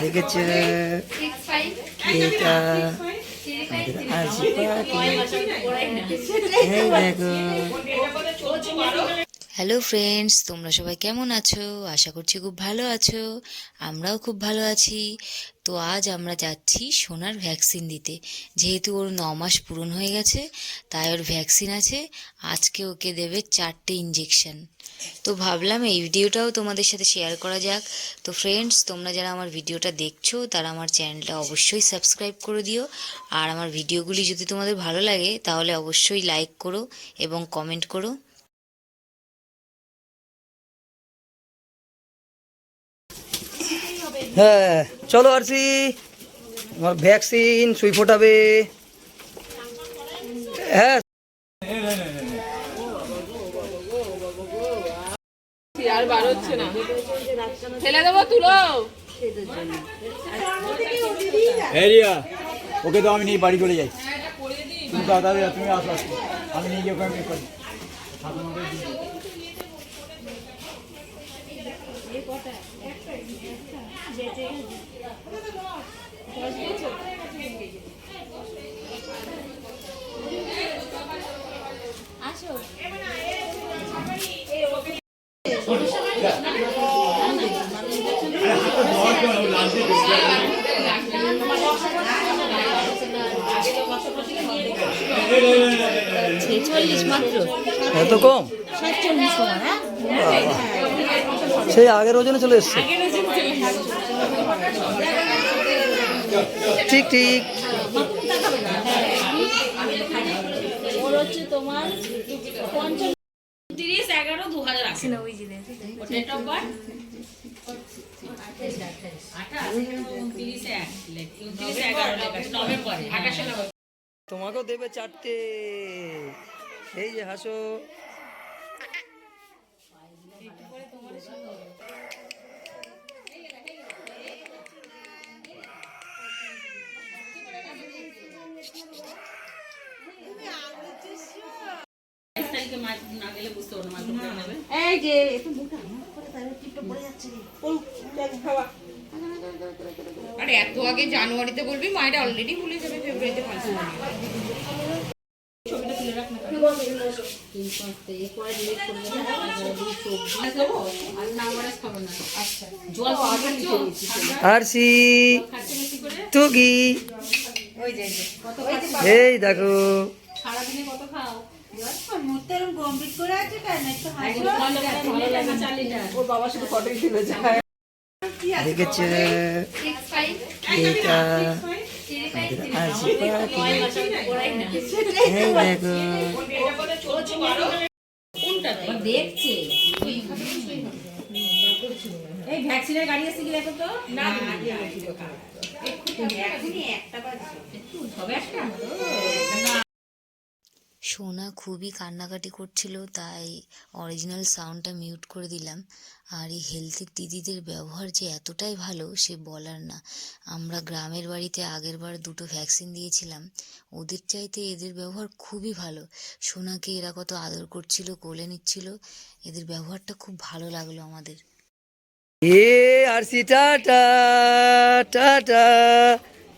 দেখেছে এটা আরজি পার্টি। এই দেখো। হ্যালো ফ্রেন্ডস, তোমরা সবাই কেমন আছো? আশা করছি খুব ভালো আছো। আমরাও খুব ভালো আছি। তো আজ আমরা যাচ্ছি সোনার ভ্যাকসিন দিতে। যেহেতু ওর 9 মাস পূরণ হয়ে গেছে, তাই ওর ভ্যাকসিন আছে। আজকে ওকে দেবে 4টে ইঞ্জেকশন। তো ভাবলাম এই ভিডিওটাও তোমাদের সাথে শেয়ার করা যাক। তো ফ্রেন্ডস, তোমরা যারা আমার ভিডিওটা দেখছো তারা আমার চ্যানেলটা অবশ্যই সাবস্ক্রাইব করে দিও। আর আমার ভিডিওগুলি যদি তোমাদের ভালো লাগে তাহলে অবশ্যই লাইক করো এবং কমেন্ট করো। হ্যাঁ, চলো আরসি, আমার ভ্যাকসিন সুই ফোটাবে। হ্যাঁ, আর বার হচ্ছে না, ফেলে দেবো, তুলো। ওকে তো আমি নিয়ে বাড়ি চলে যাই। তুমি তাড়াতাড়ি তুমি আসো, আমি নিয়ে গিয়ে ওখানে করি। এত কম? সেই আগের ওজনে চলে এসছে। ঠিক ঠিক। তোমার 30/11/2000 আছে না ওই জিনিস ডেট অফ বার্থ 29/11 নভেম্বরে 28 তোমাকেও দেবে 4টে। এই যে হাসো। আরে এত আগে জানুয়ারিতে বলবি, মায়েরা অলরেডি ভুলে যাবে ফেব্রুয়ারিতে ফাংশন। আরসি টুকি, এই দেখো। সারাদিনে কত খাও? দেখেছে এটা আরজি পার্টি। এই দেখো। দেখছে এই ভ্যাকসিনের গাড়ি আছে কি দেখো তো। না সোনা খুবই কান্নাকাটি করছিল, তাই অরিজিনাল সাউন্ডটা মিউট করে দিলাম। আর এই হেলথের দিদিদের ব্যবহার যে এতটাই ভালো সে বলার না। আমরা গ্রামের বাড়িতে আগেরবার 2টো ভ্যাকসিন দিয়েছিলাম, ওদের চাইতে এদের ব্যবহার খুবই ভালো। সোনাকে এরা কত আদর করছিল, কোলে নিচ্ছিল, এদের ব্যবহারটা খুব ভালো লাগলো আমাদের। এ আরসি টাটা টাটা।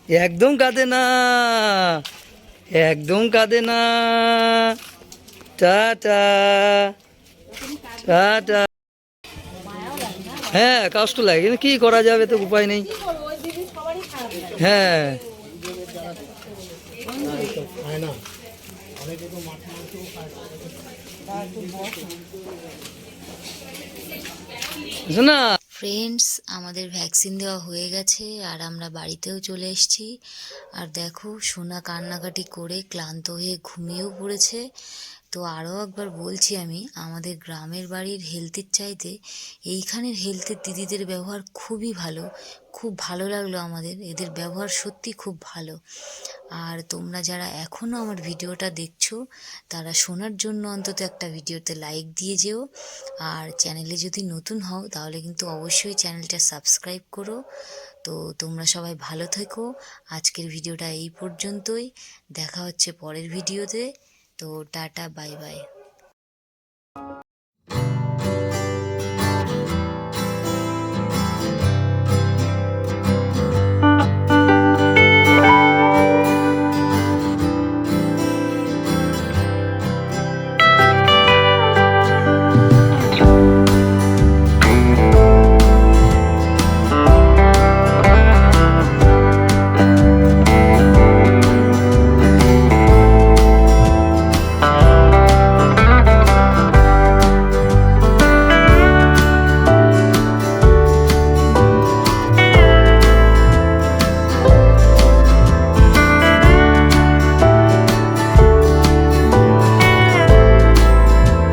একদম কাঁদে না, একদম কাঁদে না। Tata tata. হ্যাঁ, কষ্ট লাগে কিন্তু কি করা যাবে, তো উপায় নেই। হ্যাঁ, না ফ্রেন্ডস, আমাদের ভ্যাকসিন দেওয়া হয়ে গেছে আর আমরা বাড়িতেও চলে এসেছি। আর দেখো সোনা কান্নাকাটি করে ক্লান্ত হয়ে ঘুমিয়েও পড়েছে। তো আরও একবার বলছি, আমি আমাদের গ্রামের বাড়ির হেলথের চাইতে এইখানের হেলথের দিদিদের ব্যবহার খুবই ভালো। খুব ভালো লাগলো আমাদের, এদের ব্যবহার সত্যি খুব ভালো। আর তোমরা যারা এখনও আমার ভিডিওটা দেখছো তারা শোনার জন্য অন্তত একটা ভিডিওতে লাইক দিয়ে যেও। আর চ্যানেলে যদি নতুন হও তাহলে কিন্তু অবশ্যই চ্যানেলটা সাবস্ক্রাইব করো। তো তোমরা সবাই ভালো থেকো। আজকের ভিডিওটা এই পর্যন্তই, দেখা হচ্ছে পরের ভিডিওতে। তো টাটা, বাই বাই।